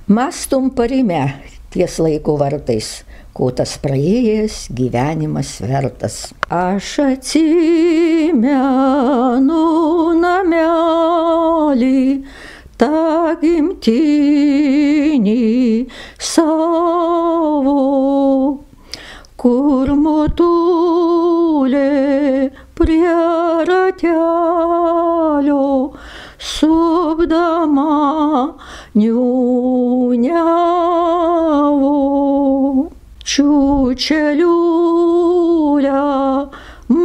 Mąstom parime ties laiko vartais, ko tas praėjęs gyvenimas vertas. Aš atsimenu namelį, tą gimtinį savo, kur motulė prie ratelio supdama niūniavo. Čiūčeliūlę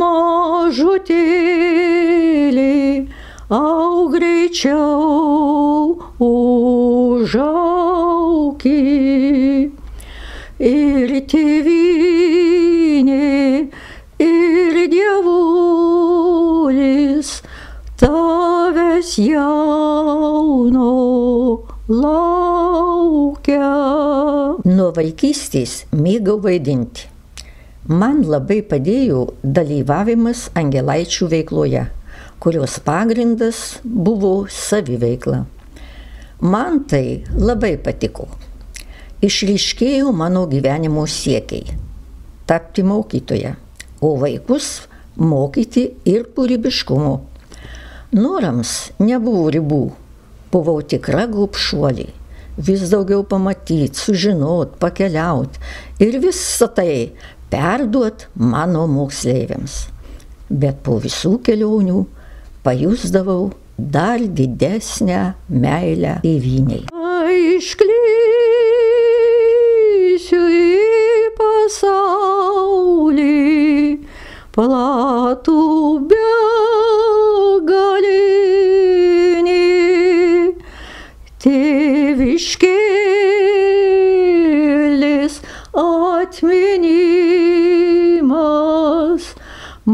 mažutėlį, auk greičiau užauki. Ir tėvynė, ir dievulis tavęs jauno laukia. Nuo vaikystės mėgau vaidinti. Man labai padėjo dalyvavimas angelaičių veikloje, kurios pagrindas buvo saviveikla. Man tai labai patiko. Išryškėjo mano gyvenimo siekiai – tapti mokytoja, o vaikus mokyti ir kūrybiškumo. Norams nebuvo ribų, buvau tikra gobšuolė. Vis daugiau pamatyti, sužinot, pakeliaut ir visą tai perduot mano moksleiviams. Bet po visų kelionių pajusdavau dar didesnę meilę tėvynei. Išklysiu į pasaulį platų begalinį, tėviškėlės atminimas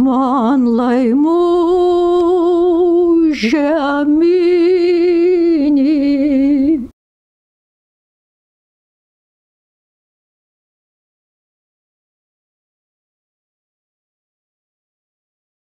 man laimų žemė.